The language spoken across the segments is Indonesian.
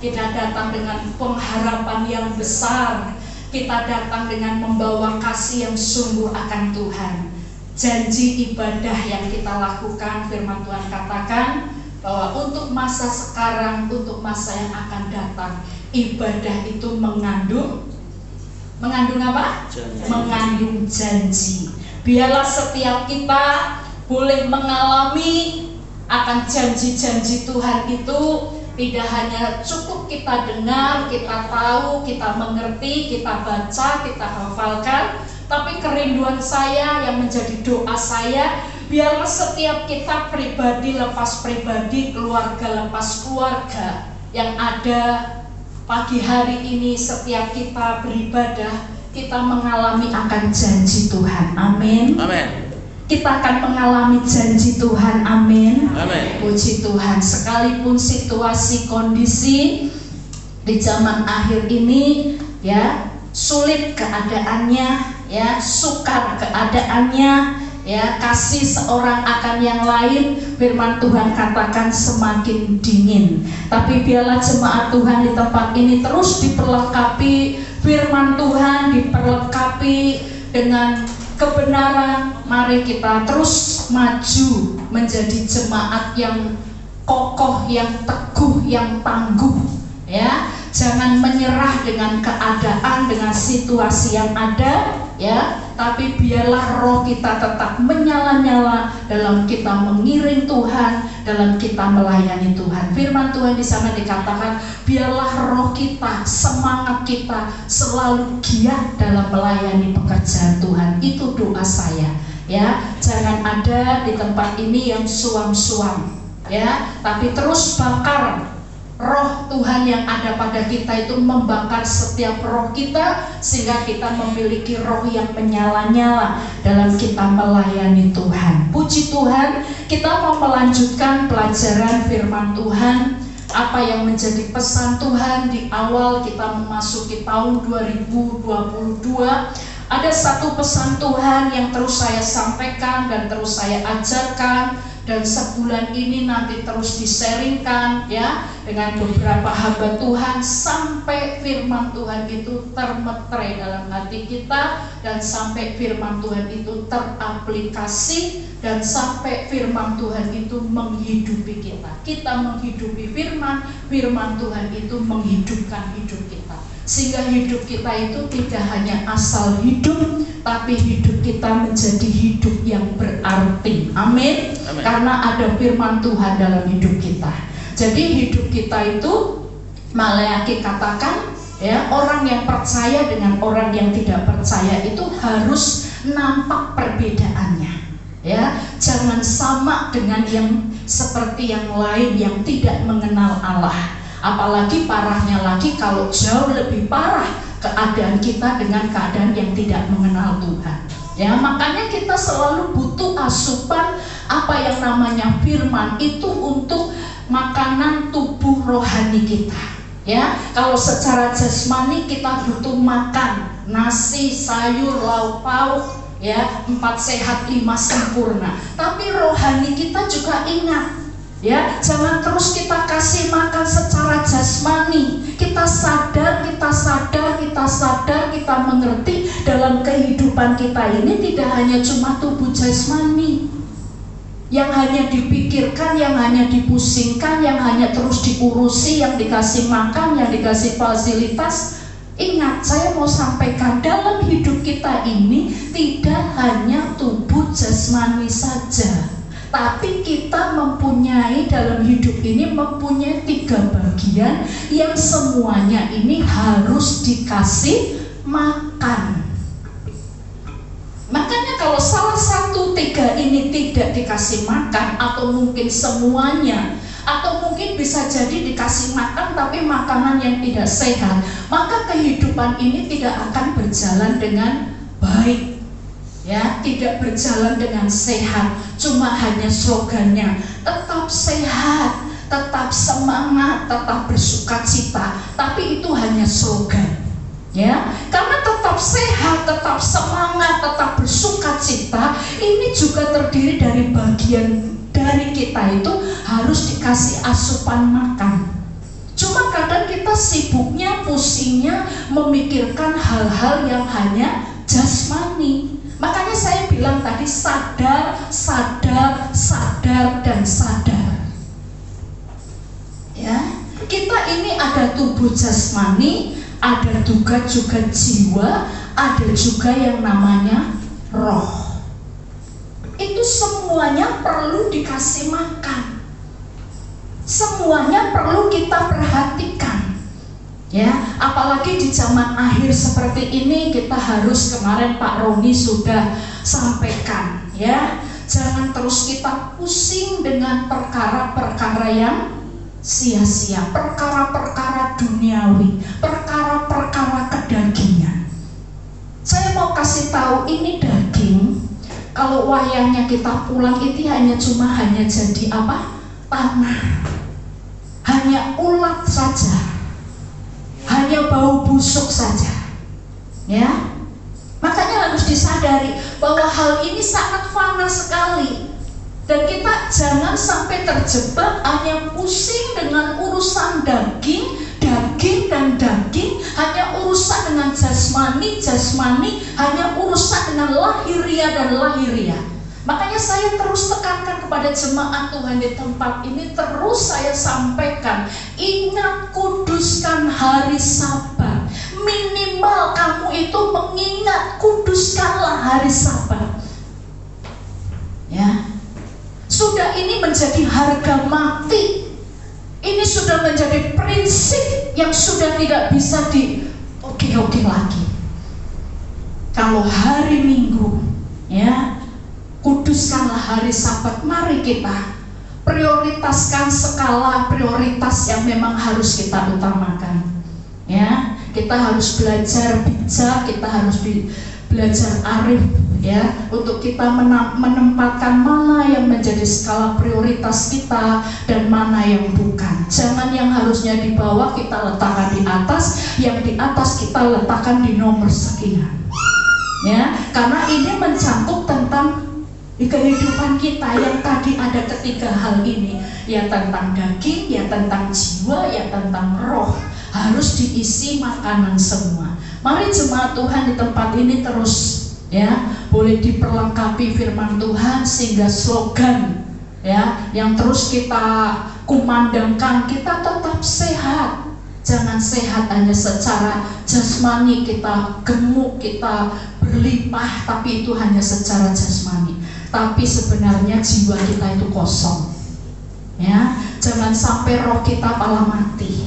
kita datang dengan pengharapan yang besar, kita datang dengan membawa kasih yang sungguh akan Tuhan. Janji ibadah yang kita lakukan, firman Tuhan katakan bahwa untuk masa sekarang, untuk masa yang akan datang, ibadah itu mengandung apa? Janji. Mengandung janji. Biarlah setiap kita boleh mengalami akan janji-janji Tuhan itu. Tidak hanya cukup kita dengar, kita tahu, kita mengerti, kita baca, kita hafalkan, tapi kerinduan saya yang menjadi doa saya, biarlah setiap kita pribadi lepas pribadi, keluarga lepas keluarga yang ada pagi hari ini, setiap kita beribadah, kita mengalami akan janji Tuhan. Amin. Amin. Kita akan mengalami janji Tuhan. Amin. Amin. Puji Tuhan. Sekalipun situasi kondisi di zaman akhir ini ya sulit keadaannya, ya sukar keadaannya, ya kasih seorang akan yang lain, firman Tuhan katakan semakin dingin. Tapi biarlah jemaat Tuhan di tempat ini terus diperlengkapi firman Tuhan, diperlengkapi dengan kebenaran. Mari kita terus maju menjadi jemaat yang kokoh, yang teguh, yang tangguh, ya. Jangan menyerah dengan keadaan, dengan situasi yang ada, ya. Tapi biarlah roh kita tetap menyala-nyala dalam kita mengiring Tuhan, dalam kita melayani Tuhan. Firman Tuhan di sana dikatakan, biarlah roh kita, semangat kita selalu giat dalam melayani pekerjaan Tuhan. Itu doa saya, ya. Jangan ada di tempat ini yang suam-suam, ya, tapi terus bakar roh Tuhan yang ada pada kita itu, membakar setiap roh kita sehingga kita memiliki roh yang menyala-nyala dalam kita melayani Tuhan. Puji Tuhan, kita mau melanjutkan pelajaran firman Tuhan. Apa yang menjadi pesan Tuhan di awal kita memasuki tahun 2022. Ada satu pesan Tuhan yang terus saya sampaikan dan terus saya ajarkan, dan sebulan ini nanti terus diseringkan, ya, dengan beberapa hamba Tuhan sampai firman Tuhan itu termeterai dalam hati kita, dan sampai firman Tuhan itu teraplikasi, dan sampai firman Tuhan itu menghidupi kita. Kita menghidupi firman Tuhan itu menghidupkan hidup kita, sehingga hidup kita itu tidak hanya asal hidup, tapi hidup kita menjadi hidup yang berarti. Amin. Amin. Karena ada firman Tuhan dalam hidup kita. Jadi hidup kita itu, Maleakhi katakan, ya, orang yang percaya dengan orang yang tidak percaya itu harus nampak perbedaannya, ya. Jangan sama dengan yang seperti yang lain yang tidak mengenal Allah. Apalagi parahnya lagi kalau jauh lebih parah keadaan kita dengan keadaan yang tidak mengenal Tuhan. Ya, makanya kita selalu butuh asupan apa yang namanya firman itu untuk makanan tubuh rohani kita. Ya, kalau secara jasmani kita butuh makan nasi, sayur, lauk pauk, ya, 4 sehat 5 sempurna. Tapi rohani kita juga ingat, ya, jangan terus kita kasih makan secara jasmani. Kita sadar, kita mengerti dalam kehidupan kita ini tidak hanya cuma tubuh jasmani yang hanya dipikirkan, yang hanya dipusingkan, yang hanya terus diurusi, yang dikasih makan, yang dikasih fasilitas. Ingat, saya mau sampaikan, dalam hidup kita ini tidak hanya tubuh jasmani saja, tapi kita mempunyai dalam hidup ini mempunyai 3 bagian yang semuanya ini harus dikasih makan. Makanya kalau salah satu 3 ini tidak dikasih makan, atau mungkin semuanya, atau mungkin bisa jadi dikasih makan tapi makanan yang tidak sehat, maka kehidupan ini tidak akan berjalan dengan baik. Ya, tidak berjalan dengan sehat. Cuma hanya slogannya tetap sehat, tetap semangat, tetap bersukacita, tapi itu hanya slogan. Ya, karena tetap sehat, tetap semangat, tetap bersukacita ini juga terdiri dari bagian dari kita itu harus dikasih asupan makan. Cuma kadang kita kita sibuknya, pusingnya memikirkan hal-hal yang hanya jasmani. Makanya saya bilang tadi sadar, sadar, sadar, dan sadar. Ya, kita ini ada tubuh jasmani, ada juga jiwa, ada juga yang namanya roh. Itu semuanya perlu dikasih makan. Semuanya perlu kita perhatikan. Ya, apalagi di zaman akhir seperti ini, kita harus, kemarin Pak Roni sudah sampaikan, ya, jangan terus kita pusing dengan perkara-perkara yang sia-sia, perkara-perkara duniawi, perkara-perkara kedagingan. Saya mau kasih tahu, ini daging, kalau wayangnya kita pulang itu hanya jadi apa? Tanah, hanya ulat saja, hanya bau busuk saja. Ya, makanya harus disadari bahwa hal ini sangat fana sekali. Dan kita jangan sampai terjebak hanya pusing dengan urusan daging, hanya urusan dengan jasmani, hanya urusan dengan lahiriah dan lahiriah. Makanya saya terus tekankan kepada jemaat Tuhan di tempat ini, terus saya sampaikan, ingat kuduskan hari Sabat. Minimal kamu itu mengingat, kuduskanlah hari Sabat. Ya, sudah ini menjadi harga mati. Ini sudah menjadi prinsip yang sudah tidak bisa dioke-oke lagi. Kalau hari Minggu, ya, kuduskanlah hari Sabat. Mari kita prioritaskan skala prioritas yang memang harus kita utamakan. Ya, kita harus belajar bijak, kita harus belajar arif, ya, untuk kita menempatkan mana yang menjadi skala prioritas kita dan mana yang bukan. Jangan yang harusnya di bawah kita letakkan di atas, yang di atas kita letakkan di nomor sekian. Ya, karena ini mencakup tentang di kehidupan kita yang tadi ada ketiga hal ini, ya tentang daging, ya tentang jiwa, ya tentang roh, harus diisi makanan semua. Mari jemaat Tuhan di tempat ini terus, ya, boleh diperlengkapi firman Tuhan sehingga slogan, ya, yang terus kita kumandangkan, kita tetap sehat. Jangan sehat hanya secara jasmani, kita gemuk, kita berlimpah, tapi itu hanya secara jasmani. Tapi sebenarnya jiwa kita itu kosong. Ya, jangan sampai roh kita malah mati.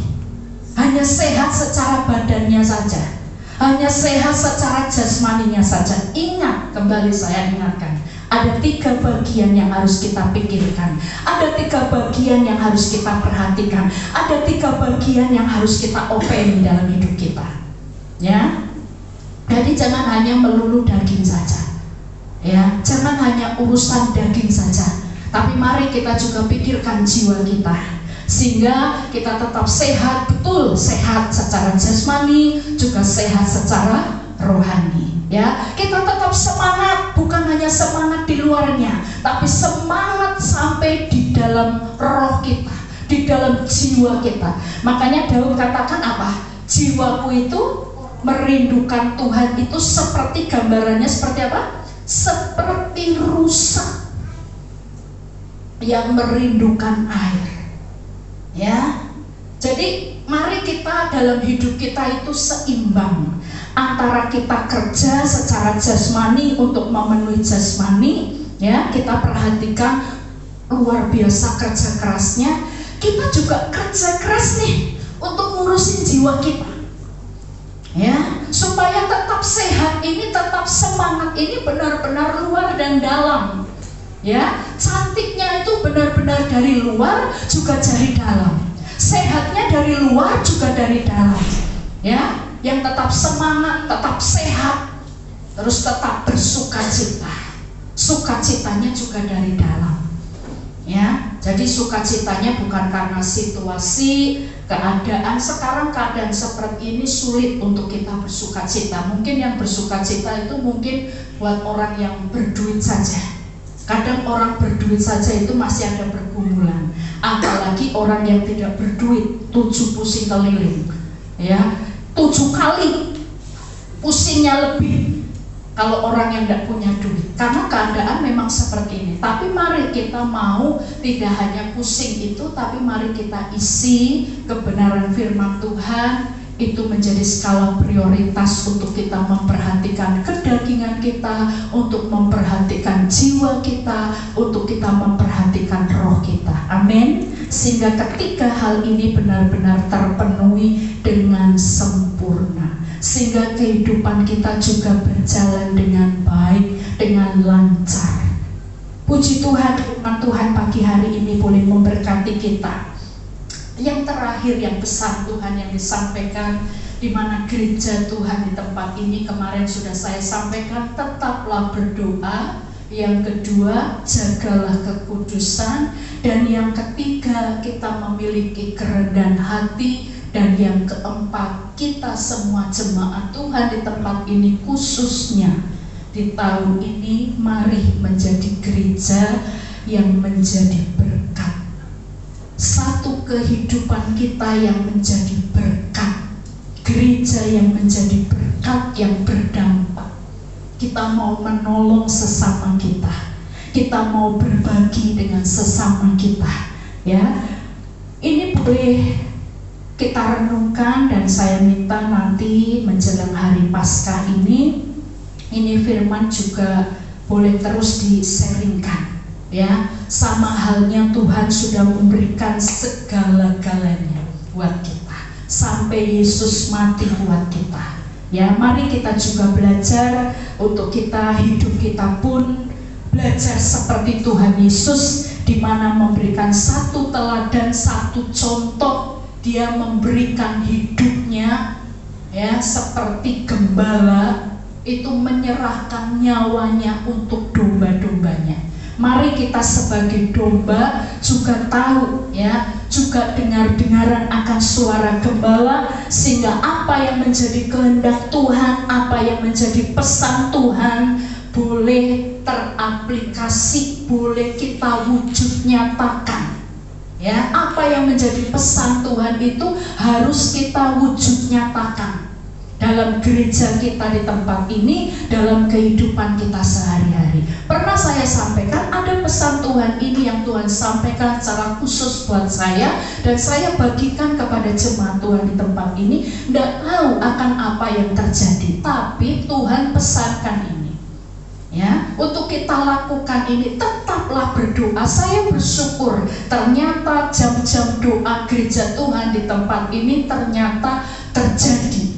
Hanya sehat secara badannya saja, hanya sehat secara jasmaninya saja. Ingat, kembali saya ingatkan, ada 3 bagian yang harus kita pikirkan, ada 3 bagian yang harus kita perhatikan, ada 3 bagian yang harus kita openi dalam hidup kita. Ya, jadi jangan hanya melulu daging saja. Ya, jangan hanya urusan daging saja, tapi mari kita juga pikirkan jiwa kita, sehingga kita tetap sehat, betul sehat secara jasmani, juga sehat secara rohani. Ya, kita tetap semangat, bukan hanya semangat di luarnya, tapi semangat sampai di dalam roh kita, di dalam jiwa kita. Makanya Daud katakan apa? Jiwaku itu merindukan Tuhan, itu seperti gambarannya seperti apa? Seperti rusa yang merindukan air. Ya, jadi mari kita dalam hidup kita itu seimbang antara kita kerja secara jasmani untuk memenuhi jasmani, ya, kita perhatikan luar biasa kerja kerasnya, kita juga kerja keras nih untuk ngurusin jiwa kita. Ya, supaya tetap sehat ini, tetap semangat ini benar-benar luar dan dalam. Ya, cantiknya itu benar-benar dari luar juga dari dalam. Sehatnya dari luar juga dari dalam. Ya, yang tetap semangat, tetap sehat, terus tetap bersukacita. Sukacitanya juga dari dalam. Ya, jadi sukacitanya bukan karena situasi, keadaan. Sekarang keadaan seperti ini sulit untuk kita bersukacita. Mungkin yang bersukacita itu mungkin buat orang yang berduit saja. Kadang orang berduit saja itu masih ada pergumulan, apalagi orang yang tidak berduit, 7 pusing keliling, ya 7 kali pusingnya lebih kalau orang yang tidak punya duit. Karena keadaan memang seperti ini. Tapi mari kita mau tidak hanya pusing itu, tapi mari kita isi kebenaran firman Tuhan. Itu menjadi skala prioritas untuk kita memperhatikan kedagingan kita, untuk memperhatikan jiwa kita, untuk kita memperhatikan roh kita. Amin. Sehingga ketika hal ini benar-benar terpenuhi dengan sempurna, sehingga kehidupan kita juga berjalan dengan baik, dengan lancar. Puji Tuhan, firman Tuhan pagi hari ini boleh memberkati kita. Yang terakhir, yang pesan Tuhan yang disampaikan, di mana gereja Tuhan di tempat ini kemarin sudah saya sampaikan, tetaplah berdoa. Yang kedua, jagalah kekudusan. Dan yang ketiga, kita memiliki kerendahan hati. Dan yang keempat, kita semua jemaat Tuhan di tempat ini, khususnya di tahun ini, mari menjadi gereja yang menjadi berkat. Satu kehidupan kita yang menjadi berkat, gereja yang menjadi berkat, yang berdampak. Kita mau menolong sesama kita, kita mau berbagi dengan sesama kita, ya. Ini boleh kita renungkan, dan saya minta nanti menjelang hari Paskah ini firman juga boleh terus di-sharingkan, ya. Sama halnya Tuhan sudah memberikan segala-galanya buat kita, sampai Yesus mati buat kita, ya. Mari kita juga belajar untuk kita, hidup kita pun belajar seperti Tuhan Yesus, di mana memberikan satu teladan, satu contoh. Dia memberikan hidupnya, ya, seperti gembala itu menyerahkan nyawanya untuk domba-dombanya. Mari kita sebagai domba juga tahu, ya, juga dengar-dengaran akan suara gembala, sehingga apa yang menjadi kehendak Tuhan, apa yang menjadi pesan Tuhan boleh teraplikasi, boleh kita wujud nyatakan. Ya, apa yang menjadi pesan Tuhan itu harus kita wujud nyatakan dalam gereja kita di tempat ini, dalam kehidupan kita sehari-hari. Pernah saya sampaikan, ada pesan Tuhan ini yang Tuhan sampaikan secara khusus buat saya, dan saya bagikan kepada jemaat Tuhan di tempat ini. Tidak tahu akan apa yang terjadi, tapi Tuhan pesankan ini, ya, untuk kita lakukan ini. Tetaplah berdoa. Saya bersyukur ternyata jam-jam doa gereja Tuhan di tempat ini ternyata terjadi.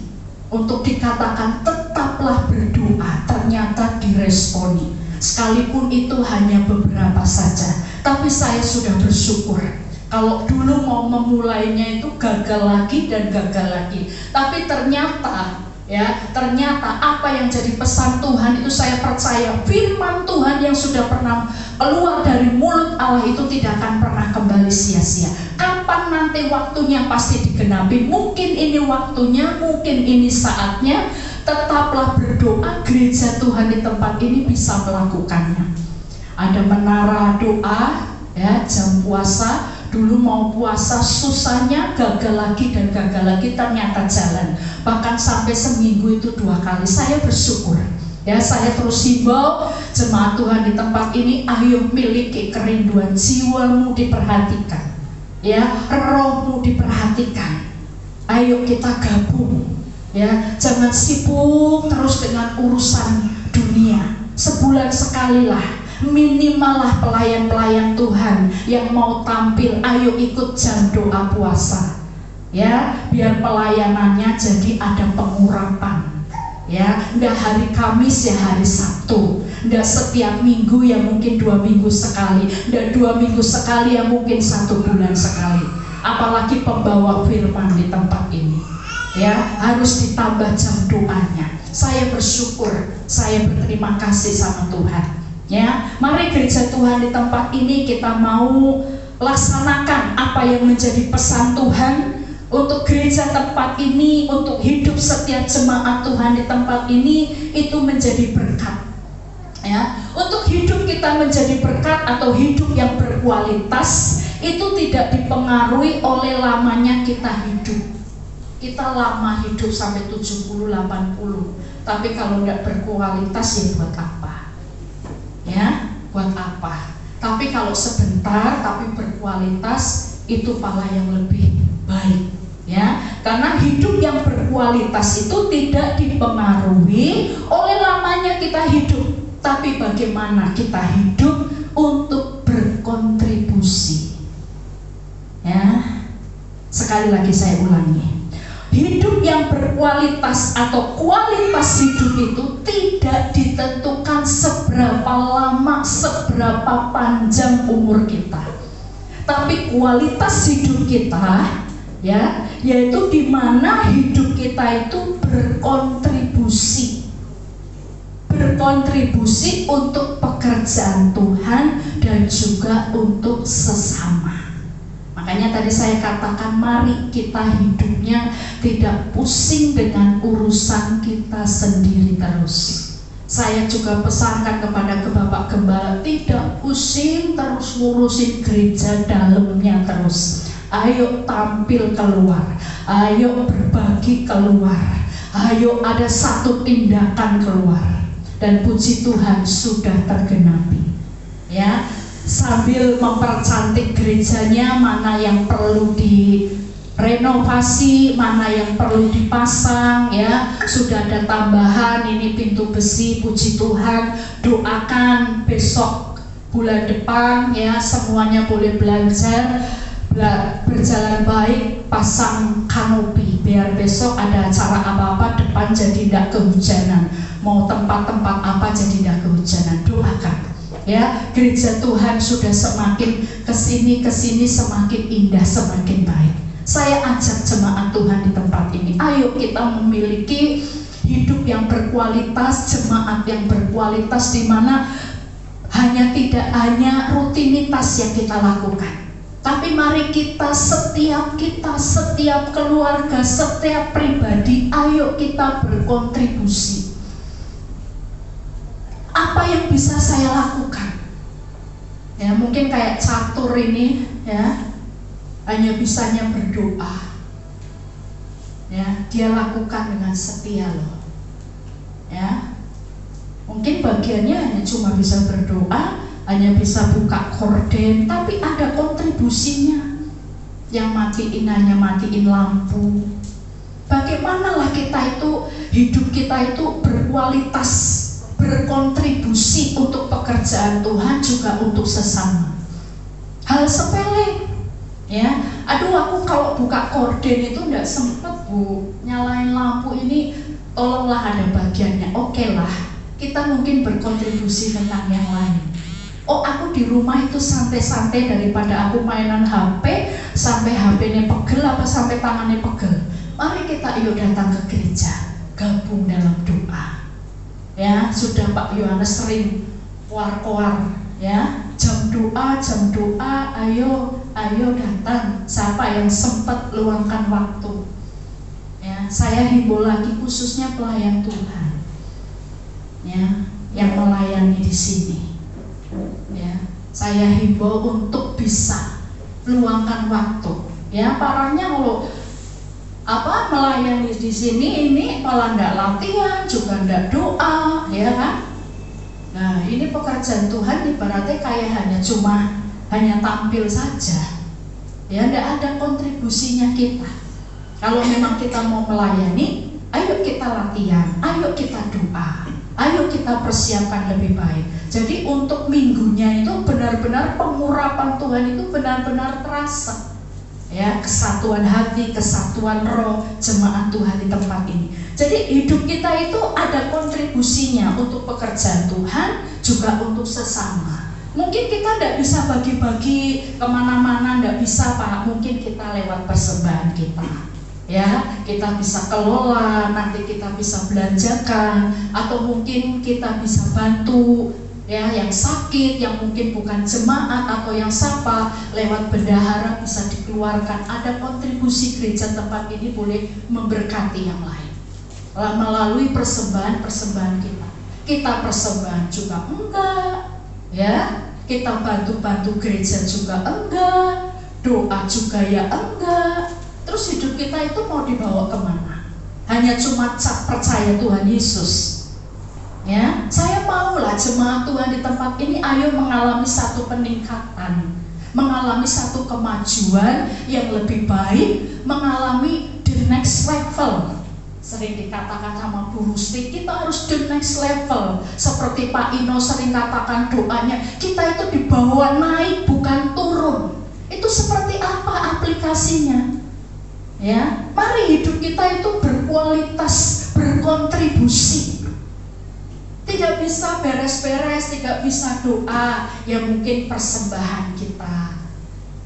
Untuk dikatakan tetaplah berdoa, ternyata diresponi. Sekalipun itu hanya beberapa saja, tapi saya sudah bersyukur. Kalau dulu mau memulainya itu gagal lagi dan gagal lagi, tapi ternyata, ya, ternyata apa yang jadi pesan Tuhan itu, saya percaya firman Tuhan yang sudah pernah keluar dari mulut Allah itu tidak akan pernah kembali sia-sia. Kapan nanti waktunya pasti digenapi. Mungkin ini waktunya, mungkin ini saatnya. Tetaplah berdoa, gereja Tuhan di tempat ini bisa melakukannya. Ada menara doa, ya, jam puasa. Dulu mau puasa susahnya, gagal lagi dan gagal lagi, ternyata jalan. Bahkan sampai seminggu itu 2 kali. Saya bersyukur, ya. Saya terus himbau jemaat Tuhan di tempat ini, ayo miliki kerinduan, jiwamu diperhatikan, ya, rohmu diperhatikan. Ayo kita gabung, ya. Jangan sibuk terus dengan urusan dunia. Sebulan sekali lah, minimalah pelayan-pelayan Tuhan yang mau tampil, ayo ikut jam doa puasa, ya, biar pelayanannya jadi ada pengurapan, ya. Nggak hari Kamis, ya hari Sabtu. Nggak setiap minggu, ya mungkin 2 minggu sekali. Nggak 2 minggu sekali, ya mungkin 1 bulan sekali. Apalagi pembawa firman di tempat ini, ya, harus ditambah jam doanya. Saya bersyukur, saya berterima kasih sama Tuhan, ya. Mari gereja Tuhan di tempat ini kita mau laksanakan apa yang menjadi pesan Tuhan untuk gereja tempat ini, untuk hidup setiap jemaat Tuhan di tempat ini, itu menjadi berkat, Ya, untuk hidup kita menjadi berkat atau hidup yang berkualitas itu tidak dipengaruhi oleh lamanya kita hidup. Kita lama hidup sampai 70, 80, tapi kalau tidak berkualitas ya buat apa? Ya, buat apa? Tapi kalau sebentar tapi berkualitas itu pala yang lebih baik. Ya, karena hidup yang berkualitas itu tidak dipengaruhi oleh lamanya kita hidup, tapi bagaimana kita hidup untuk berkontribusi. Ya, sekali lagi saya ulangi, hidup yang berkualitas atau kualitas hidup itu tidak ditentukan seberapa lama, seberapa panjang umur kita, tapi kualitas hidup kita, ya, yaitu di mana hidup kita itu berkontribusi untuk pekerjaan Tuhan dan juga untuk sesama. Makanya tadi saya katakan, mari kita hidupnya tidak pusing dengan urusan kita sendiri terus. Saya juga pesankan kepada Bapak Gembala, tidak pusing terus ngurusin gereja dalamnya terus. Ayo tampil keluar, ayo berbagi keluar, ayo ada satu tindakan keluar. Dan puji Tuhan sudah tergenapi. Ya, sambil mempercantik gerejanya, mana yang perlu direnovasi, mana yang perlu dipasang, ya, sudah ada tambahan, ini pintu besi, puji Tuhan. Doakan besok bulan depan, ya, semuanya boleh belajar, berjalan baik, pasang kanopi biar besok ada acara apa-apa depan jadi tidak kehujanan, mau tempat-tempat apa jadi tidak kehujanan. Doakan, ya, gereja Tuhan sudah semakin kesini semakin indah, semakin baik. Saya ajak jemaat Tuhan di tempat ini, ayo kita memiliki hidup yang berkualitas, jemaat yang berkualitas, di mana tidak hanya rutinitas yang kita lakukan, tapi mari kita setiap keluarga, setiap pribadi, ayo kita berkontribusi. Apa yang bisa saya lakukan? Ya, mungkin kayak catur ini, ya, hanya bisanya berdoa. Ya, dia lakukan dengan setia loh. Ya, mungkin bagiannya hanya cuma bisa berdoa, hanya bisa buka korden, tapi ada kontribusinya. Yang matiin hanya matiin lampu. Bagaimanalah kita itu, hidup kita itu berkualitas, berkontribusi untuk pekerjaan Tuhan juga untuk sesama. Hal sepele, ya. Aduh, aku kalau buka korden itu enggak sempet, Bu, nyalain lampu ini, tolonglah ada bagiannya. Oke lah, kita mungkin berkontribusi tentang yang lain. Oh, aku di rumah itu santai-santai, daripada aku mainan HP sampai HP-nya pegel apa sampai tangannya pegel. Mari kita yuk datang ke gereja, gabung dalam doa. Ya, sudah Pak Yohanes sering koar-koar, ya, jam doa, ayo datang. Siapa yang sempat luangkan waktu? Ya, saya himbau lagi khususnya pelayan Tuhan, ya, yang melayani di sini. Ya, saya himbau untuk bisa luangkan waktu. Ya, parahnya kalau melayani di sini ini malah nggak latihan, juga nggak doa, ya kan? Nah, ini pekerjaan Tuhan ibaratnya kayak hanya tampil saja. Ya, nggak ada kontribusinya kita. Kalau memang kita mau melayani, ayo kita latihan, ayo kita doa, ayo kita persiapkan lebih baik. Jadi untuk minggunya itu benar-benar pengurapan Tuhan itu benar-benar terasa. Ya, kesatuan hati, kesatuan roh jemaat Tuhan di tempat ini. Jadi hidup kita itu ada kontribusinya untuk pekerjaan Tuhan, juga untuk sesama. Mungkin kita tidak bisa bagi-bagi kemana-mana, tidak bisa Pak. Mungkin kita lewat persembahan kita. Ya, kita bisa kelola, nanti kita bisa belanjakan, atau mungkin kita bisa bantu, ya, yang sakit, yang mungkin bukan jemaat atau yang sapa, lewat bendahara bisa dikeluarkan. Ada kontribusi gereja tempat ini boleh memberkati yang lain melalui persembahan kita. kita persembahan juga enggak, ya. Kita bantu-bantu gereja juga enggak, doa juga ya enggak. Terus hidup kita itu mau dibawa kemana? Hanya cuma percaya Tuhan Yesus. Ya, saya maulah jemaat Tuhan di tempat ini ayo mengalami satu peningkatan, mengalami satu kemajuan yang lebih baik, mengalami the next level. Sering dikatakan sama Bu Rusti, kita harus the next level. Seperti Pak Ino sering katakan doanya, kita itu dibawa naik bukan turun. Itu seperti apa aplikasinya? Ya, mari hidup kita itu berkualitas, berkontribusi. Tidak bisa beres-beres, tidak bisa doa, ya mungkin persembahan kita.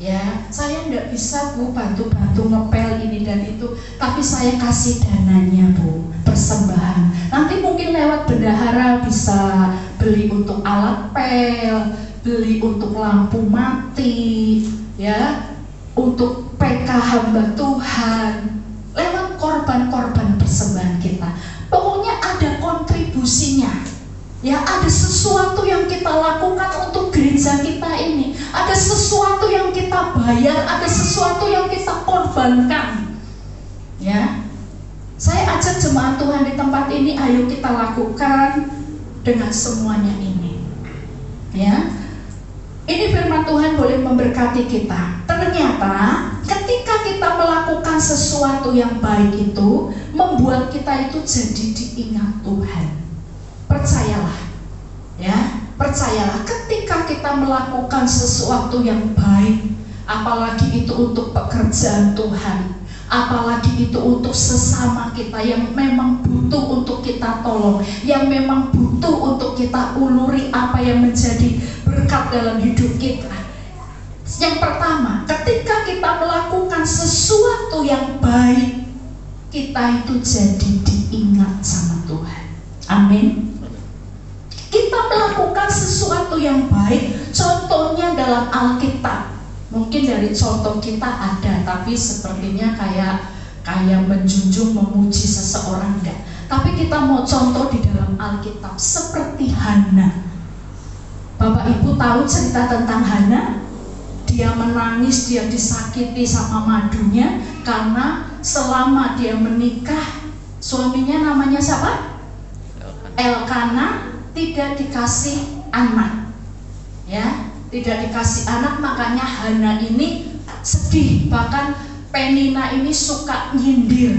Ya, saya tidak bisa Bu bantu-bantu ngepel ini dan itu, tapi saya kasih dananya Bu, persembahan. Nanti mungkin lewat bendahara bisa beli untuk alat pel, beli untuk lampu mati, ya, untuk PK hamba Tuhan, lewat korban-korban persembahan kita. Pokoknya ada kontribusinya. Ya, ada sesuatu yang kita lakukan untuk gereja kita ini. Ada sesuatu yang kita bayar, ada sesuatu yang kita korbankan. Ya. Saya ajak jemaat Tuhan di tempat ini, ayo kita lakukan dengan semuanya ini. Ya. Ini firman Tuhan boleh memberkati kita. Ternyata ketika kita melakukan sesuatu yang baik itu membuat kita itu jadi diingat Tuhan. Percayalah, ya, percayalah ketika kita melakukan sesuatu yang baik, apalagi itu untuk pekerjaan Tuhan, apalagi itu untuk sesama kita yang memang butuh untuk kita tolong, yang memang butuh untuk kita uluri apa yang menjadi berkat dalam hidup kita. Yang pertama, ketika kita melakukan sesuatu yang baik, kita itu jadi diingat sama Tuhan. Amin. Kita melakukan sesuatu yang baik, contohnya dalam Alkitab. Mungkin dari contoh kita ada, tapi sepertinya kayak menjunjung, memuji seseorang enggak. Tapi kita mau contoh di dalam Alkitab seperti Hana. Bapak Ibu tahu cerita tentang Hana? Dia menangis, dia disakiti sama madunya karena selama dia menikah, suaminya namanya siapa? Elkana, tidak dikasih anak, ya, tidak dikasih anak. Makanya Hana ini sedih. Bahkan Penina ini suka nyindir,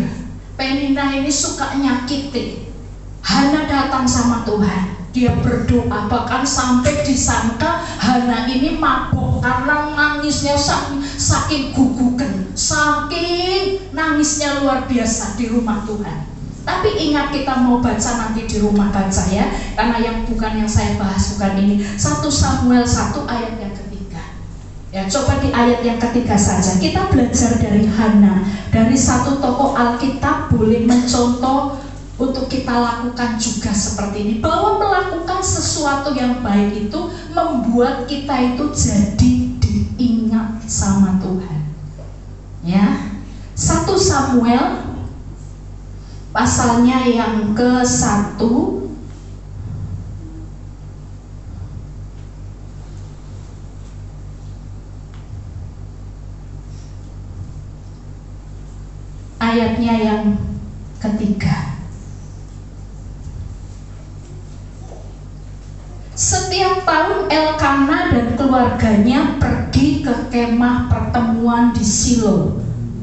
Penina ini suka nyakiti. Hana datang sama Tuhan, dia berdoa, bahkan sampai disangka Hana ini mabuk karena nangisnya saking gugukan, saking nangisnya luar biasa di rumah Tuhan. Tapi ingat, kita mau baca nanti di rumah baca ya, karena yang saya bahas bukan ini. 1 Samuel 1 ayat yang ketiga. Ya, coba di ayat yang ketiga saja. Kita belajar dari Hana, dari satu tokoh Alkitab, boleh mencontoh untuk kita lakukan juga seperti ini. Bahwa melakukan sesuatu yang baik itu membuat kita itu jadi diingat sama Tuhan. Ya, 1 Samuel pasalnya yang ke-1 ayatnya yang ketiga. Setiap tahun Elkana dan keluarganya pergi ke kemah pertemuan di Silo.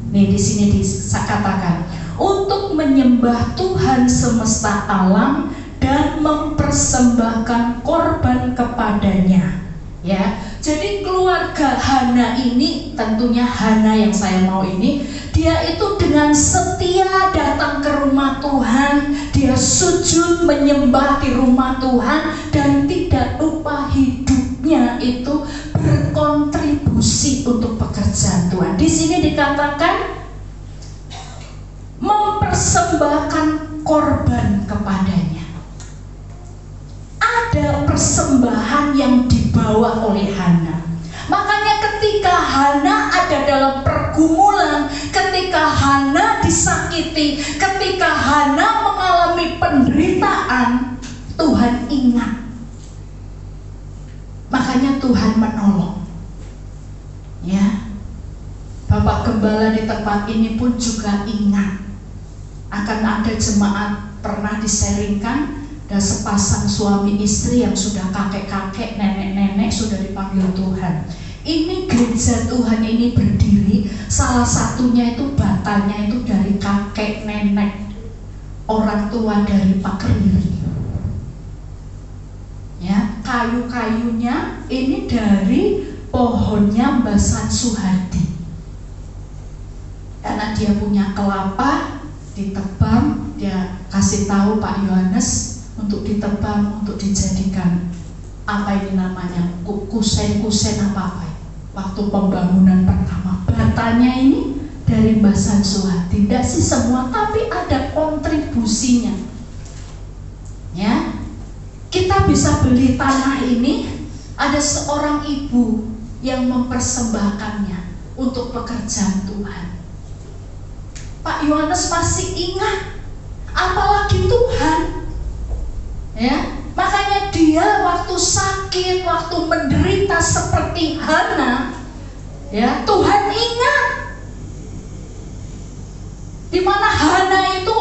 Nih di sini dikatakan untuk menyembah Tuhan semesta alam dan mempersembahkan korban kepadanya. Ya, jadi keluarga Hana ini, tentunya Hana yang saya mau ini, dia itu dengan setia datang ke rumah Tuhan, dia sujud menyembah di rumah Tuhan dan tidak lupa hidupnya itu berkontribusi untuk pekerjaan Tuhan. Di sini dikatakan mempersembahkan korban kepadanya. Ada persembahan yang dibawa oleh Hana. Makanya ketika Hana ada dalam pergumulan, ketika Hana disakiti, ketika Hana mengalami penderitaan, Tuhan ingat. Makanya Tuhan menolong. Ya, Bapak Gembala di tempat ini pun juga ingat. Akan ada jemaat pernah diseringkan, dan sepasang suami istri yang sudah kakek-kakek, nenek-nenek sudah dipanggil Tuhan. Ini gereja Tuhan ini berdiri, salah satunya itu batanya itu dari kakek nenek orang tua dari Pak Riri. Ya, kayu-kayunya ini dari pohonnya Mbah San Suhardi. Karena dia punya kelapa, ditebang, dia kasih tahu Pak Yohanes untuk ditebang, untuk dijadikan apa ini namanya, kusen-kusen apa-apa. Waktu pembangunan pertama, batanya ini dari Mbah San Suhardi. Tidak sih semua, tapi ada kontribusinya. Ya, kita bisa beli tanah ini, ada seorang ibu yang mempersembahkannya untuk pekerjaan Tuhan. Pak Yohanes masih ingat, apalagi Tuhan. Ya, makanya dia waktu sakit, waktu menderita seperti Hana, ya, Tuhan ingat. Di mana Hana itu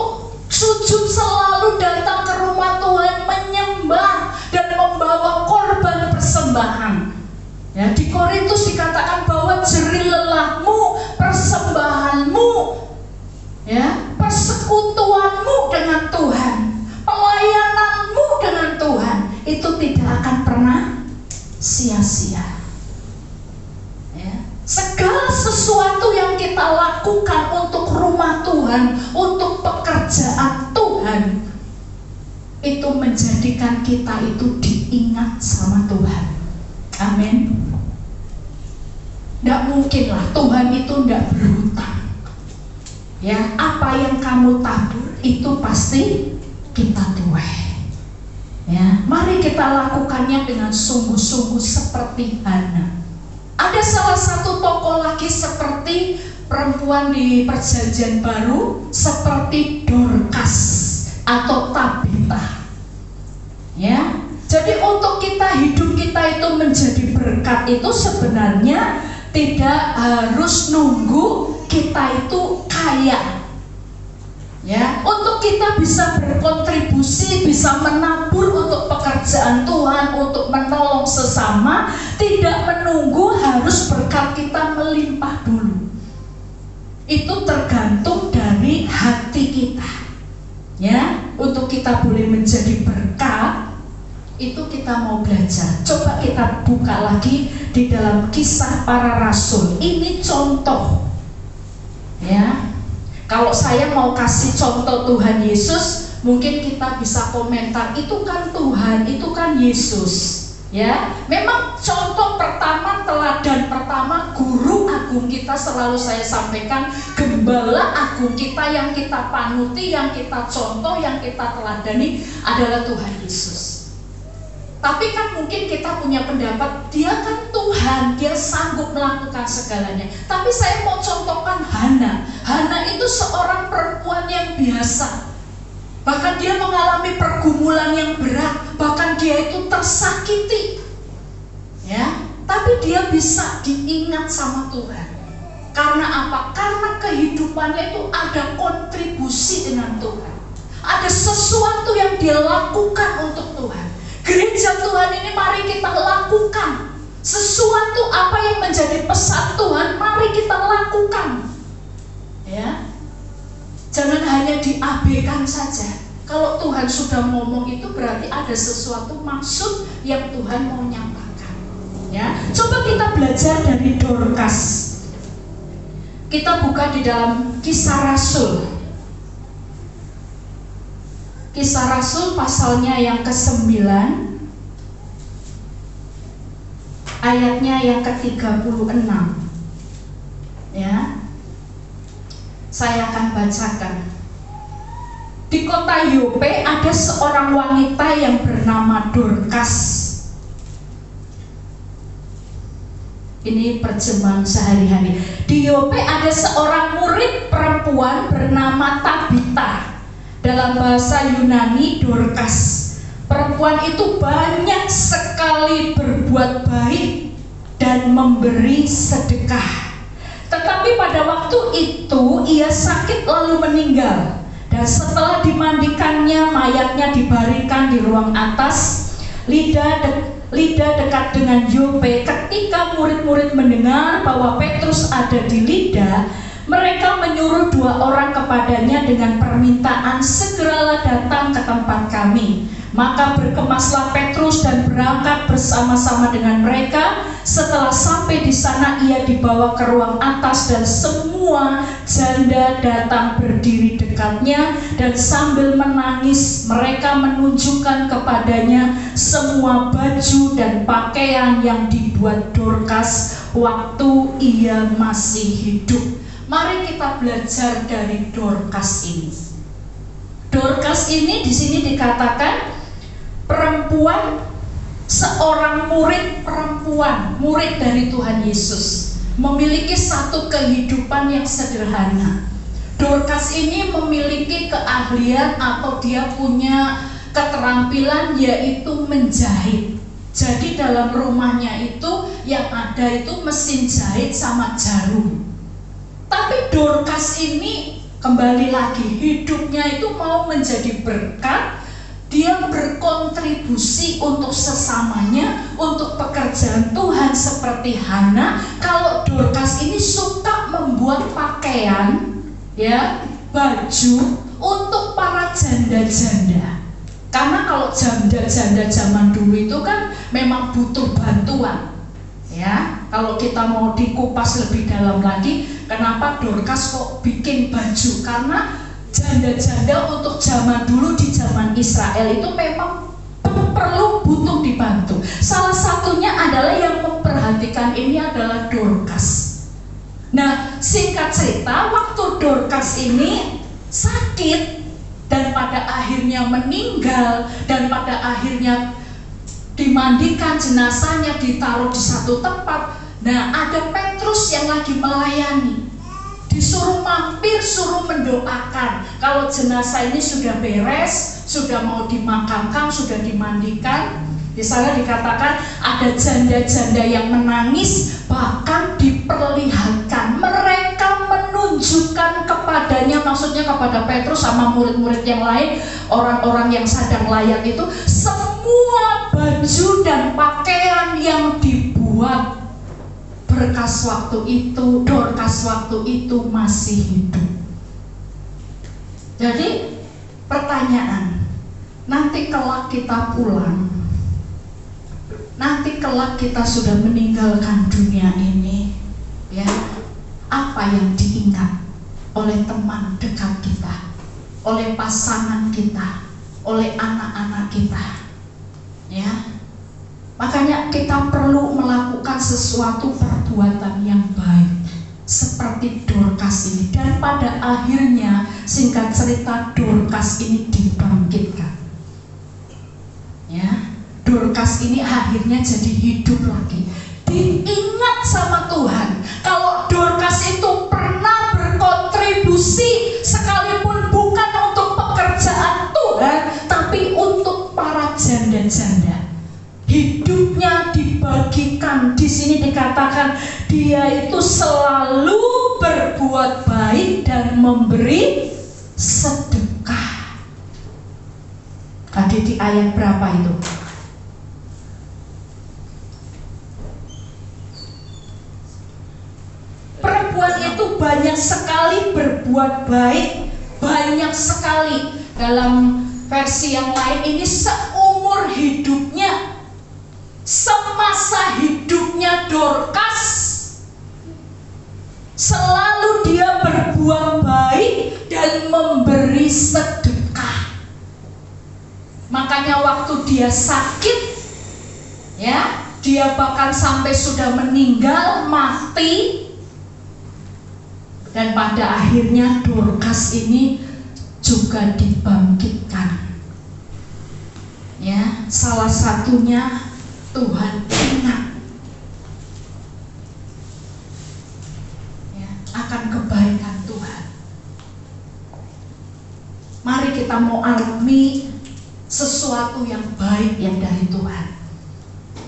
sujud selalu datang ke rumah Tuhan, menyembah dan membawa korban persembahan. Ya, di Korintus dikatakan bahwa jerih lelahmu, persembahanmu, ya, persekutuanmu dengan Tuhan, pelayananmu dengan Tuhan itu tidak akan pernah sia-sia. Ya. Segala sesuatu yang kita lakukan untuk rumah Tuhan, untuk pekerjaan Tuhan, itu menjadikan kita itu diingat sama Tuhan. Amin. Tidak mungkinlah Tuhan itu tidak berhutang. Ya, apa yang kamu tabur itu pasti kita tuai. Ya, mari kita lakukannya dengan sungguh-sungguh seperti Hana. Ada salah satu tokoh lagi seperti perempuan di Perjanjian Baru, seperti Dorcas atau Tabita. Ya, jadi untuk hidup kita itu menjadi berkat itu sebenarnya tidak harus nunggu kita itu kaya. Ya, untuk kita bisa berkontribusi, bisa menabur untuk pekerjaan Tuhan, untuk menolong sesama, tidak menunggu harus berkat kita melimpah dulu. Itu tergantung dari hati kita. Ya, untuk kita boleh menjadi berkat, itu kita mau belajar. Coba kita buka lagi di dalam Kisah Para Rasul. Ini contoh. Ya. Kalau saya mau kasih contoh Tuhan Yesus, mungkin kita bisa komentar, itu kan Tuhan, itu kan Yesus. Ya, memang contoh pertama, teladan pertama, guru agung kita selalu saya sampaikan, gembala agung kita yang kita panuti, yang kita contoh, yang kita teladani adalah Tuhan Yesus. Tapi kan mungkin kita punya pendapat, dia kan Tuhan, dia sanggup melakukan segalanya. Tapi saya mau contohkan Hana. Hana itu seorang perempuan yang biasa. Bahkan dia mengalami pergumulan yang berat, bahkan dia itu tersakiti. Ya, tapi dia bisa diingat sama Tuhan. Karena apa? Karena kehidupannya itu ada kontribusi dengan Tuhan. Ada sesuatu yang dia lakukan untuk Tuhan. Gereja Tuhan ini mari kita lakukan sesuatu apa yang menjadi pesan Tuhan, mari kita lakukan. Ya, jangan hanya diabaikan saja. Kalau Tuhan sudah ngomong itu berarti ada sesuatu maksud yang Tuhan mau nyatakan. Ya, coba kita belajar dari Dorcas. Kita buka di dalam Kisah Rasul. Kisah Rasul pasalnya yang ke-9, ayatnya yang ke-36. Ya, saya akan bacakan. Di kota Yope ada seorang wanita yang bernama Dorcas. Ini terjemahan sehari-hari. Di Yope ada seorang murid perempuan bernama Tabita. Dalam bahasa Yunani Dorcas. Perempuan itu banyak sekali berbuat baik dan memberi sedekah. Tetapi pada waktu itu ia sakit lalu meninggal. Dan setelah dimandikannya, mayatnya dibaringkan di ruang atas Lida dekat dengan Yope. Ketika murid-murid mendengar bahwa Petrus ada di Lida, mereka menyuruh 2 orang kepadanya dengan permintaan, segeralah datang ke tempat kami. Maka berkemaslah Petrus dan berangkat bersama-sama dengan mereka. Setelah sampai di sana, ia dibawa ke ruang atas dan semua janda datang berdiri dekatnya, dan sambil menangis mereka menunjukkan kepadanya semua baju dan pakaian yang dibuat Dorcas waktu ia masih hidup. Mari kita belajar dari Dorcas ini. Dorcas ini di sini dikatakan perempuan, seorang murid perempuan, murid dari Tuhan Yesus, memiliki satu kehidupan yang sederhana. Dorcas ini memiliki keahlian atau dia punya keterampilan, yaitu menjahit. Jadi dalam rumahnya itu yang ada itu mesin jahit sama jarum. Tapi Dorcas ini kembali lagi, hidupnya itu mau menjadi berkat. Dia berkontribusi untuk sesamanya, untuk pekerjaan Tuhan seperti Hana. Kalau Dorcas ini suka membuat pakaian, ya, baju untuk para janda-janda. Karena kalau janda-janda zaman dulu itu kan memang butuh bantuan. Ya, kalau kita mau dikupas lebih dalam lagi, kenapa Dorcas kok bikin baju? Karena janda-janda untuk zaman dulu di zaman Israel itu memang perlu butuh dibantu. Salah satunya adalah yang memperhatikan ini adalah Dorcas. Nah, singkat cerita, waktu Dorcas ini sakit dan pada akhirnya meninggal, dan pada akhirnya dimandikan, jenazahnya ditaruh di satu tempat. Nah, ada Petrus yang lagi melayani, disuruh mampir, suruh mendoakan. Kalau jenazah ini sudah beres, sudah mau dimakamkan, sudah dimandikan, di sana dikatakan ada janda-janda yang menangis, bahkan diperlihatkan, mereka menunjukkan kepadanya, maksudnya kepada Petrus sama murid-murid yang lain, orang-orang yang sedang layak itu, semua baju dan pakaian yang dibuat berkas waktu itu, Dorcas waktu itu masih hidup. Jadi pertanyaan, nanti kelak kita pulang, nanti kelak kita sudah meninggalkan dunia ini, ya, apa yang diingat oleh teman dekat kita, oleh pasangan kita, oleh anak-anak kita, ya. Makanya kita perlu melakukan sesuatu perbuatan yang baik seperti Dorcas ini. Dan pada akhirnya, singkat cerita, Dorcas ini dibangkitkan, ya. Dorcas ini akhirnya jadi hidup lagi, diingat sama Tuhan. Kalau Dorcas itu pernah berkontribusi, sekalipun bukan untuk pekerjaan Tuhan, tapi untuk para janda-janda, hidupnya dibagikan. Di sini dikatakan dia itu selalu berbuat baik dan memberi sedekah. Tadi di ayat berapa itu? Perempuan itu banyak sekali berbuat baik, banyak sekali. Dalam versi yang lain ini seumur hidupnya, semasa hidupnya Dorcas, selalu dia berbuat baik dan memberi sedekah. Makanya waktu dia sakit, ya, dia bahkan sampai sudah meninggal, mati, dan pada akhirnya Dorcas ini juga dibangkitkan. Ya, salah satunya Tuhan ingat, ya, akan kebaikan Tuhan. Mari kita mau alami sesuatu yang baik yang dari Tuhan.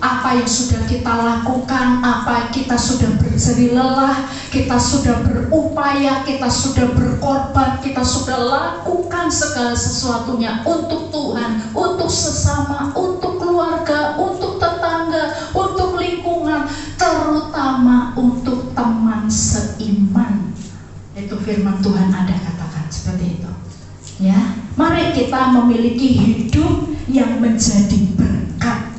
Apa yang sudah kita lakukan, apa kita sudah berjerih lelah, kita sudah berupaya, kita sudah berkorban, kita sudah lakukan segala sesuatunya untuk Tuhan, untuk sesama, untuk keluarga, untuk tetangga, untuk lingkungan, terutama untuk teman seiman. Itu firman Tuhan ada katakan seperti itu. Ya, mari kita memiliki hidup yang menjadi berkat.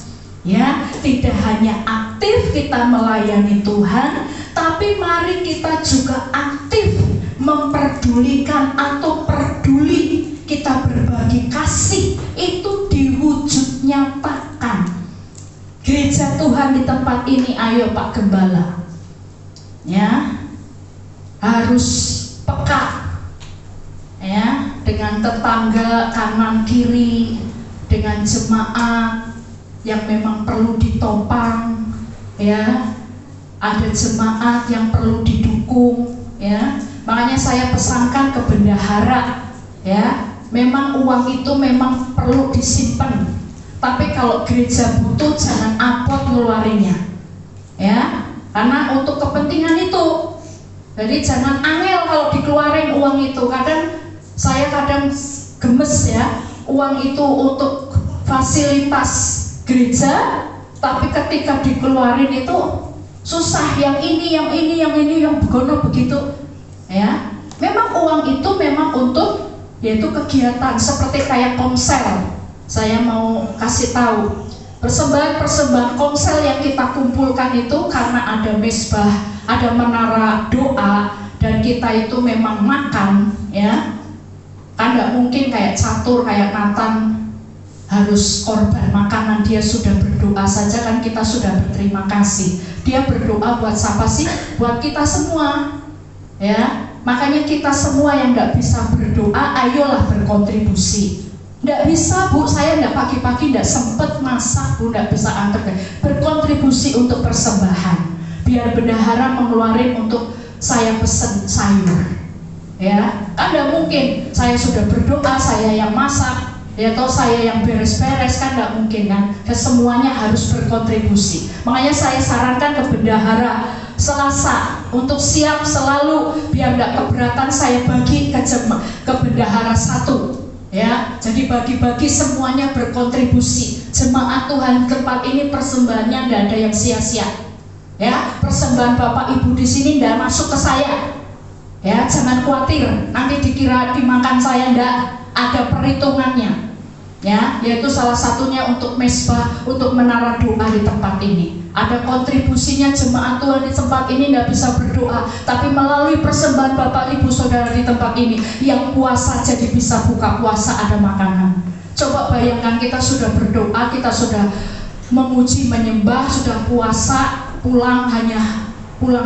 Ya, tidak hanya aktif kita melayani Tuhan, tapi mari kita juga aktif memperdulikan atau peduli, kita berbagi kasih, itu diwujud nyatakan. Gereja Tuhan di tempat ini, ayo Pak Gembala, ya, harus peka, ya, dengan tetangga kanan kiri, dengan jemaat yang memang perlu ditopang, ya, ada jemaat yang perlu didukung, ya. Makanya saya pesankan ke bendahara, ya, memang uang itu memang perlu disimpan, tapi kalau gereja butuh jangan apot ngeluarinnya, ya, karena untuk kepentingan itu. Jadi jangan angel kalau dikeluarin uang itu. Saya kadang gemes, ya, uang itu untuk fasilitas gereja, tapi ketika dikeluarin itu susah, yang ini, yang begono begitu, ya. Memang uang itu memang untuk yaitu kegiatan seperti kayak komsel. Saya mau kasih tahu, persembahan komsel yang kita kumpulkan itu karena ada mesbah, ada menara doa, dan kita itu memang makan, ya. Kan nggak mungkin kayak catur, kayak Nathan harus korban makanan, dia sudah berdoa saja kan kita sudah berterima kasih. Dia berdoa buat siapa sih? Buat kita semua, ya. Makanya kita semua yang nggak bisa berdoa, ayolah berkontribusi. Nggak bisa Bu, saya nggak pagi-pagi nggak sempet masak Bu, nggak bisa antar. Berkontribusi untuk persembahan, biar bendahara mengeluarin untuk saya pesen sayur, ya. Kan nggak mungkin saya sudah berdoa, saya yang masak, ya, atau saya yang beres-beres, kan nggak mungkin kan. Semuanya harus berkontribusi. Makanya saya sarankan ke bendahara Selasa untuk siap selalu, biar nggak keberatan, saya bagi ke bendahara satu, ya. Jadi bagi-bagi semuanya berkontribusi. Jemaat Tuhan tempat ini persembahannya nggak ada yang sia-sia, ya. Persembahan Bapak Ibu di sini nggak masuk ke saya, ya. Jangan khawatir nanti dikira dimakan saya, nggak. Ada perhitungannya, ya, yaitu salah satunya untuk mesbah, untuk menara doa di tempat ini. Ada kontribusinya. Jemaat Tuhan di tempat ini tidak bisa berdoa, tapi melalui persembahan Bapak Ibu Saudara di tempat ini, yang puasa jadi bisa buka puasa, ada makanan. Coba bayangkan, kita sudah berdoa, kita sudah memuji, menyembah, sudah puasa, pulang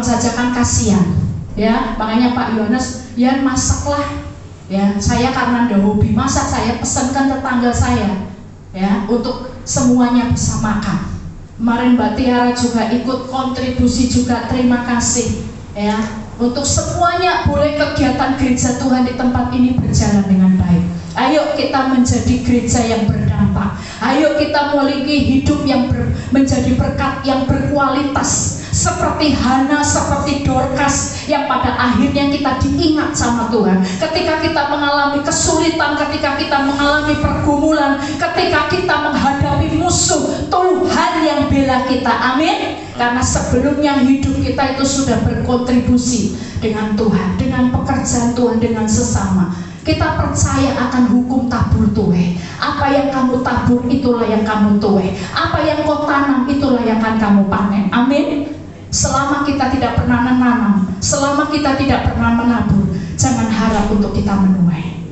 saja kan kasihan, ya. Makanya Pak Yohanes, ya masaklah. Ya, saya karena ada hobi masak, saya pesankan tetangga saya, ya, untuk semuanya bisa makan. Kemarin Mbak Tiara juga ikut kontribusi juga, terima kasih, ya. Untuk semuanya boleh kegiatan gereja Tuhan di tempat ini berjalan dengan baik. Ayo kita menjadi gereja yang berdampak. Ayo kita memiliki hidup yang menjadi berkat, yang berkualitas. Seperti Hana, seperti Dorcas, yang pada akhirnya kita diingat sama Tuhan. Ketika kita mengalami kesulitan, ketika kita mengalami pergumulan, ketika kita menghadapi musuh, Tuhan yang bela kita. Amin. Karena sebelumnya hidup kita itu sudah berkontribusi dengan Tuhan, dengan pekerjaan Tuhan, dengan sesama. Kita percaya akan hukum tabur tuai. Apa yang kamu tabur, itulah yang kamu tuai. Apa yang kau tanam, itulah yang akan kamu panen. Amin. Selama kita tidak pernah menanam, selama kita tidak pernah menabur, jangan harap untuk kita menuai.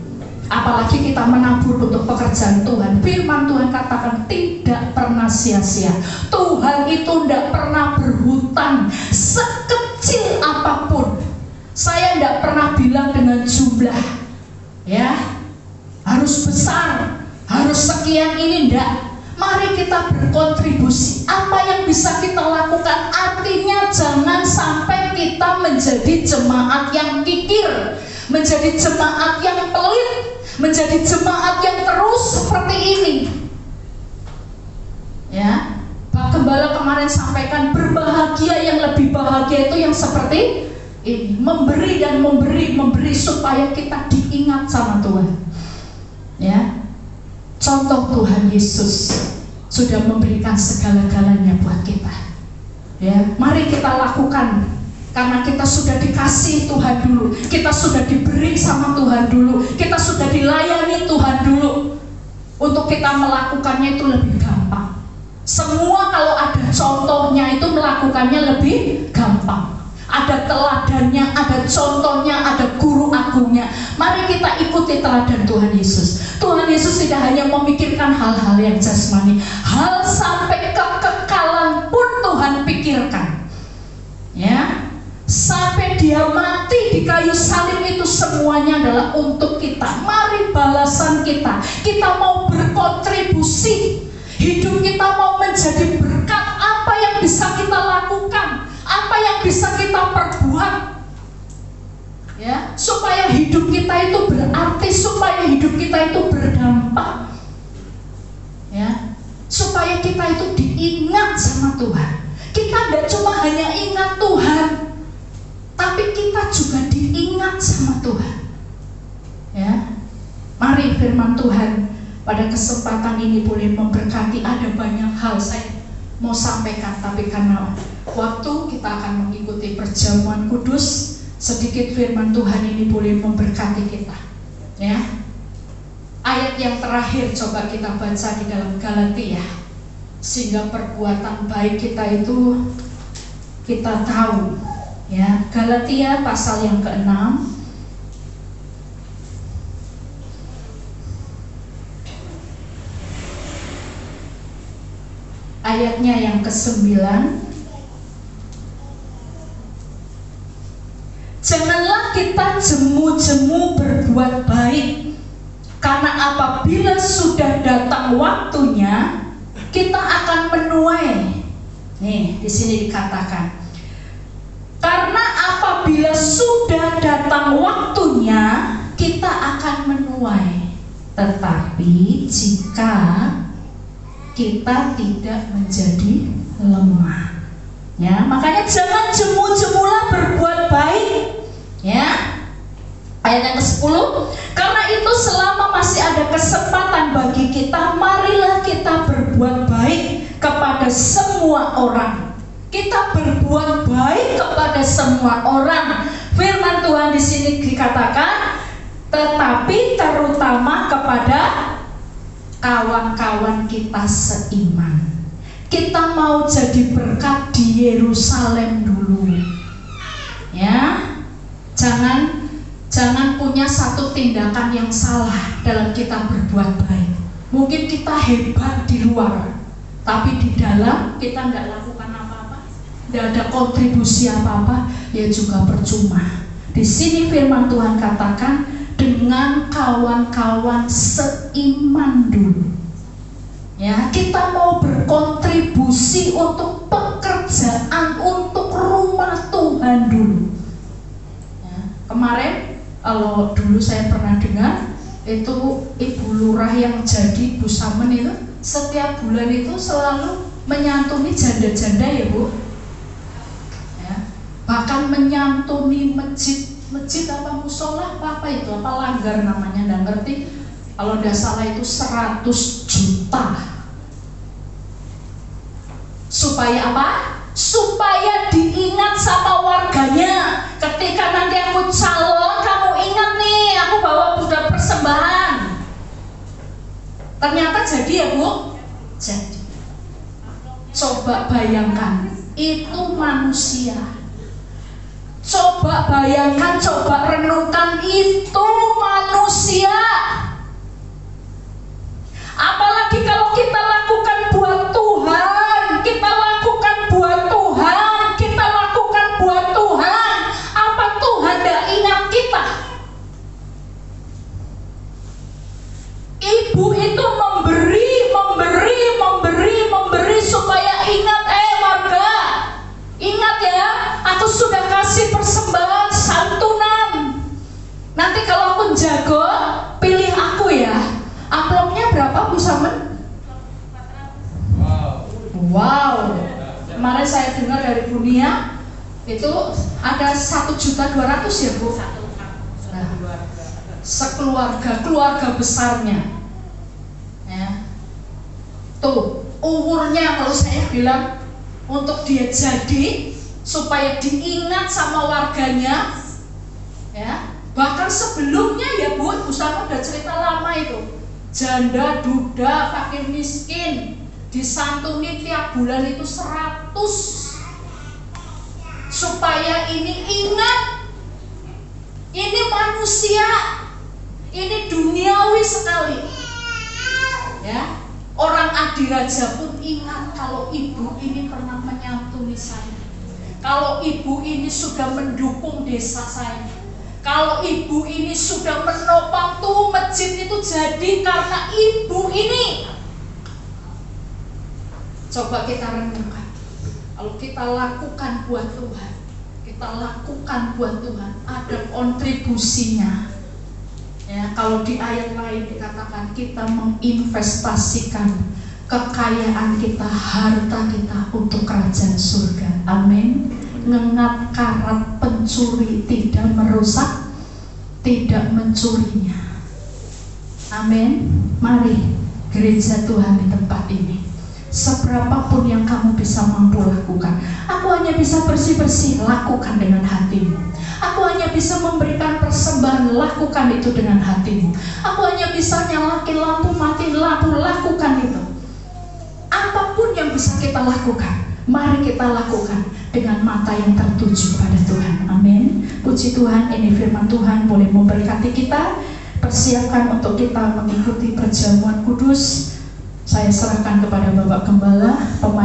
Apalagi kita menabur untuk pekerjaan Tuhan. Firman Tuhan katakan tidak pernah sia-sia. Tuhan itu tidak pernah berhutang sekecil apapun. Saya tidak pernah bilang dengan jumlah, ya, harus besar, harus sekian, ini enggak. Mari kita berkontribusi. Apa yang bisa kita lakukan, artinya jangan sampai kita menjadi jemaat yang kikir, menjadi jemaat yang pelit, menjadi menjadi jemaat yang terus seperti ini. Ya, Pak Gembala kemarin sampaikan, berbahagia, yang lebih bahagia itu yang seperti ini, memberi dan memberi supaya kita diingat sama Tuhan. Ya, contoh Tuhan Yesus sudah memberikan segala-galanya buat kita. Ya, mari kita lakukan, karena kita sudah dikasih Tuhan dulu, kita sudah diberi sama Tuhan dulu, kita sudah dilayani Tuhan dulu. Untuk kita melakukannya itu lebih gampang. Semua kalau ada contohnya itu melakukannya lebih gampang. Ada teladannya, ada contohnya, ada guru agungnya. Mari kita ikuti teladan Tuhan Yesus. Tuhan Yesus tidak hanya memikirkan hal-hal yang jasmani, hal sampai kekekalan pun Tuhan pikirkan. Ya, sampai dia mati di kayu salib itu semuanya adalah untuk kita. Mari balasan kita. Kita mau berkontribusi. Hidup kita mau menjadi berkat. Apa yang bisa kita lakukan? Apa yang bisa kita perbuat? Ya, supaya hidup kita itu berarti, supaya hidup kita itu berdampak. Ya, supaya kita itu diingat sama Tuhan. Kita tidak cuma hanya ingat Tuhan, tapi kita juga diingat sama Tuhan. Ya, mari firman Tuhan pada kesempatan ini boleh memberkati. Ada banyak hal saya mau sampaikan, tapi karena waktu kita akan mengikuti perjamuan kudus, sedikit firman Tuhan ini boleh memberkati kita. Ya, ayat yang terakhir coba kita baca di dalam Galatia, sehingga perbuatan baik kita itu kita tahu. Ya, Galatia pasal yang ke-6 ayatnya yang ke-9. Janganlah kita jemu-jemu berbuat baik, karena apabila sudah datang waktunya kita akan menuai. Nih, di sini dikatakan, karena apabila sudah datang waktunya kita akan menuai. Tetapi jika kita tidak menjadi lemah, ya, makanya jangan jemu-jemulah berbuat baik. Ya, ayat yang ke-10, karena itu selama masih ada kesempatan bagi kita, marilah kita berbuat baik kepada semua orang. Kita berbuat baik kepada semua orang. Firman Tuhan di sini dikatakan, tetapi terutama kepada kawan-kawan kita seiman. Kita mau jadi berkat di Yerusalem dulu. Ya, jangan punya satu tindakan yang salah dalam kita berbuat baik. Mungkin kita hebat di luar, tapi di dalam kita nggak lakukan apa-apa, nggak ada kontribusi apa-apa, ya juga percuma. Di sini firman Tuhan katakan, dengan kawan-kawan seiman dulu. Ya, kita mau berkontribusi untuk pekerjaan, untuk rumah Tuhan dulu. Ya, kemarin kalau dulu saya pernah dengar itu Ibu Lurah yang jadi Bu Samen itu setiap bulan itu selalu menyantuni janda-janda, ya Bu. Ya, bahkan menyantuni masjid apa musola apa itu, apa langgar namanya, nggak ngerti. Kalau nggak salah itu 100 juta. Supaya apa? Supaya diingat sama warganya. Ketika nanti aku calon, kamu ingat nih, aku bawa budak persembahan. Ternyata jadi, ya Bu? Jadi. Coba bayangkan, itu manusia. Coba bayangkan, coba renungkan, itu manusia. Apalagi kalau kita lakukan buat Tuhan, kita lakukan buat Tuhan, kita lakukan buat Tuhan. Apa Tuhan tidak ingat kita? Ibu itu memberi supaya ingat, warga, ingat ya, aku sudah kasih persembahan santunan. Nanti kalau aku jago, pilih aku ya. Kemarin saya dengar dari Bunia itu ada 1.200.000 ya Bu. Keluarga besarnya. Ya. Tuh, umurnya kalau saya bilang untuk dia jadi supaya diingat sama warganya, ya. Bahkan sebelumnya ya Bu Sama udah cerita lama itu, janda, duda, fakir miskin disantuni tiap bulan itu 100, supaya ini ingat, ini manusia, ini duniawi sekali, ya. Orang Adiraja pun ingat kalau ibu ini pernah menyantuni saya, kalau ibu ini sudah mendukung desa saya, kalau ibu ini sudah menopang tuh masjid itu jadi karena ibu ini. Coba kita renungkan, kalau kita lakukan buat Tuhan, kita lakukan buat Tuhan, ada kontribusinya. Ya, kalau di ayat lain dikatakan kita menginvestasikan kekayaan kita, harta kita untuk kerajaan surga. Amin. Ngengat karat pencuri tidak merusak, tidak mencurinya. Amin. Mari gereja Tuhan di tempat ini, seberapapun yang kamu bisa mampu lakukan. Aku hanya bisa bersih-bersih, lakukan dengan hatimu. Aku hanya bisa memberikan persembahan, lakukan itu dengan hatimu. Aku hanya bisa nyalakin lampu, matiin lampu, lakukan itu. Apapun yang bisa kita lakukan, mari kita lakukan dengan mata yang tertuju pada Tuhan. Amin. Puji Tuhan, ini firman Tuhan boleh memberkati kita. Persiapkan untuk kita mengikuti perjamuan kudus. Saya serahkan kepada Bapak Gembala, pemain